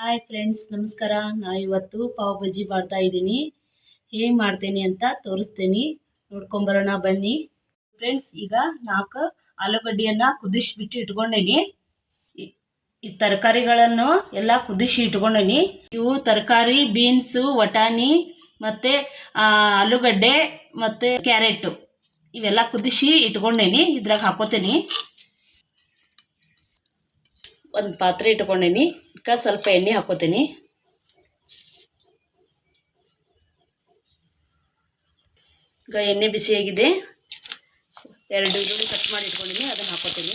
Hi friends, ನಮಸ್ಕಾರ. ಇವತ್ತು ಪಾವ್ ಬಜ್ಜಿ ಮಾಡ್ತಾ ಇದ್ದೀನಿ. ಹೇಗೆ ಮಾಡ್ತೀನಿ ಅಂತ ತೋರಿಸ್ತೀನಿ, ನೋಡ್ಕೊಂಬರೋಣ ಬನ್ನಿ ಫ್ರೆಂಡ್ಸ್. ಈಗ 4 ಆಲೂಗಡ್ಡೆಯನ್ನು ಕುದಿಸಿಬಿಟ್ಟು ಇಟ್ಕೊಂಡೇನಿ. ಈ ತರಕಾರಿಗಳನ್ನು ಎಲ್ಲ ಕುದಿಸಿ ಇಟ್ಕೊಂಡೇನಿ. ಇವು ತರಕಾರಿ ಬೀನ್ಸು, ವಟಾಣಿ ಮತ್ತು ಆಲೂಗಡ್ಡೆ ಮತ್ತು ಕ್ಯಾರೆಟು ಇವೆಲ್ಲ ಕುದಿಸಿ ಇಟ್ಕೊಂಡೇನಿ. ಇದ್ರಾಗ ಹಾಕೋತೀನಿ. ಒಂದು ಪಾತ್ರೆ ಇಟ್ಕೊಂಡೇನಿ. ಇದಕ್ಕೆ ಸ್ವಲ್ಪ ಎಣ್ಣೆ ಹಾಕೋತೀನಿ. ಈಗ ಎಣ್ಣೆ ಬಿಸಿಯಾಗಿದೆ. 2 ಈರುಳ್ಳಿ ಕಟ್ ಮಾಡಿ ಇಟ್ಕೊಂಡೀನಿ, ಅದನ್ನು ಹಾಕೋತೀನಿ.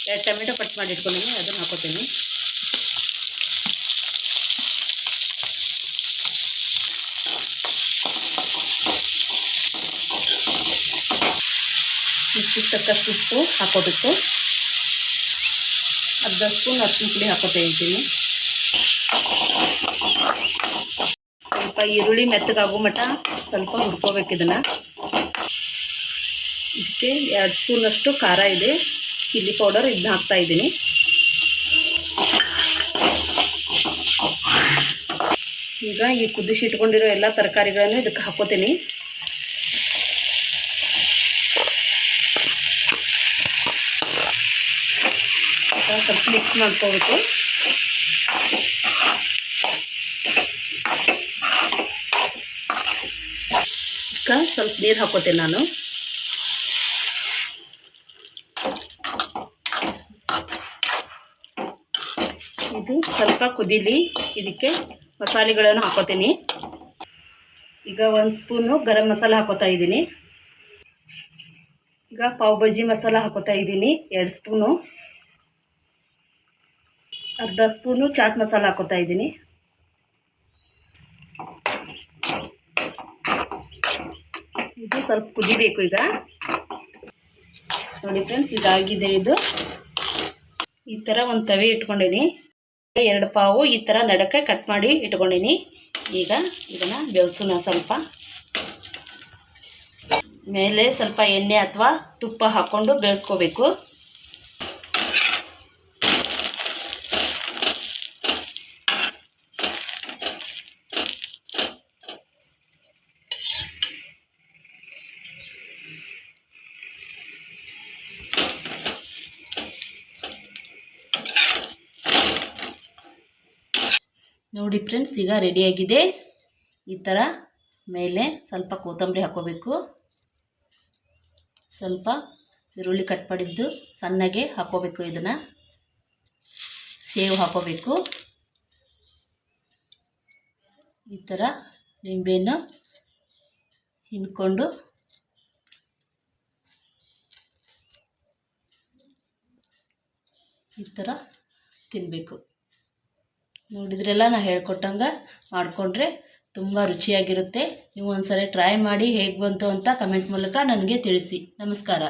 2 ಟೊಮೆಟೊ ಕಟ್ ಮಾಡಿ ಇಟ್ಕೊಂಡೀನಿ, ಅದನ್ನು ಹಾಕೋತೀನಿ. ರುಚಿಗೆ ತಕ್ಕಷ್ಟು ಉಪ್ಪು ಹಾಕೋಬೇಕು. ಅರ್ಧ ಸ್ಪೂನ್ ಅರಿಶಿನ ಪುಡಿ ಹಾಕೋತಾ ಇದ್ದೀನಿ. ಸ್ವಲ್ಪ ಈರುಳ್ಳಿ ಮೆತ್ತಗಾಗೋ ಮಟ್ಟ ಸ್ವಲ್ಪ ಹುರ್ಕೋಬೇಕು. ಇದನ್ನು ಇದಕ್ಕೆ 2 ಸ್ಪೂನಷ್ಟು ಖಾರ ಇದೆ, ಚಿಲ್ಲಿ ಪೌಡರ್, ಇದನ್ನ ಹಾಕ್ತಾ ಇದ್ದೀನಿ. ಈಗ ಈ ಕುದಿಸಿ ಇಟ್ಕೊಂಡಿರೋ ಎಲ್ಲ ತರಕಾರಿಗಳನ್ನು ಇದಕ್ಕೆ ಹಾಕೋತೀನಿ. ಸ್ವಲ್ಪ ಮಿಕ್ಸ್ ಮಾಡ್ಕೋಬೇಕು. ಸ್ವಲ್ಪ ನೀರು ಹಾಕೋತೀನಿ ನಾನು. ಇದು ಸ್ವಲ್ಪ ಕುದೀಲಿ. ಇದಕ್ಕೆ ಮಸಾಲೆಗಳನ್ನು ಹಾಕೋತೀನಿ. ಈಗ 1 ಸ್ಪೂನು ಗರಂ ಮಸಾಲ ಹಾಕೋತಾ ಇದ್ದೀನಿ. ಈಗ ಪಾವ್ ಬಜ್ಜಿ ಮಸಾಲ ಹಾಕೋತಾ ಇದ್ದೀನಿ, 2 ಸ್ಪೂನು. ಅರ್ಧ ಸ್ಪೂನು ಚಾಟ್ ಮಸಾಲ ಹಾಕೋತಾ ಇದ್ದೀನಿ. ಇದು ಸ್ವಲ್ಪ ಕುದಿಬೇಕು. ಈಗ ನೋಡಿ ಫ್ರೆಂಡ್ಸ್, ಇದಾಗಿದೆ. ಇದು ಈ ಥರ ಒಂದು ತವೆ ಇಟ್ಕೊಂಡೀನಿ. 2 ಪಾವು ಈ ಥರ ನಡಕ್ಕೆ ಕಟ್ ಮಾಡಿ ಇಟ್ಕೊಂಡೀನಿ. ಈಗ ಇದನ್ನು ಬೇಯಿಸೋಣ. ಸ್ವಲ್ಪ ಮೇಲೆ ಸ್ವಲ್ಪ ಎಣ್ಣೆ ಅಥವಾ ತುಪ್ಪ ಹಾಕ್ಕೊಂಡು ಬೇಯಿಸ್ಕೋಬೇಕು. ನೋಡಿ ಫ್ರೆಂಡ್ಸ್, ಈಗ ರೆಡಿಯಾಗಿದೆ. ಈ ಥರ ಮೇಲೆ ಸ್ವಲ್ಪ ಕೊತ್ತಂಬರಿ ಹಾಕೋಬೇಕು. ಸ್ವಲ್ಪ ಈರುಳ್ಳಿ ಕಟ್ ಮಾಡಿದ್ದು ಸಣ್ಣಗೆ ಹಾಕೋಬೇಕು. ಇದನ್ನು ಸೇವ್ ಹಾಕೋಬೇಕು. ಈ ಥರ ನಿಂಬೆಹಣ್ಣು ಹಿಂಡ್ಕೊಂಡು ಈ ಥರ ತಿನ್ನಬೇಕು. ನೋಡಿದ್ರೆಲ್ಲ ನಾನು ಹೇಳ್ಕೊಟ್ಟಂಗೆ ಮಾಡಿಕೊಂಡ್ರೆ ತುಂಬ ರುಚಿಯಾಗಿರುತ್ತೆ. ನೀವು ಒಂದ್ಸರಿ ಟ್ರೈ ಮಾಡಿ ಹೇಗೆ ಬಂತು ಅಂತ ಕಮೆಂಟ್ ಮೂಲಕ ನನಗೆ ತಿಳಿಸಿ. ನಮಸ್ಕಾರ.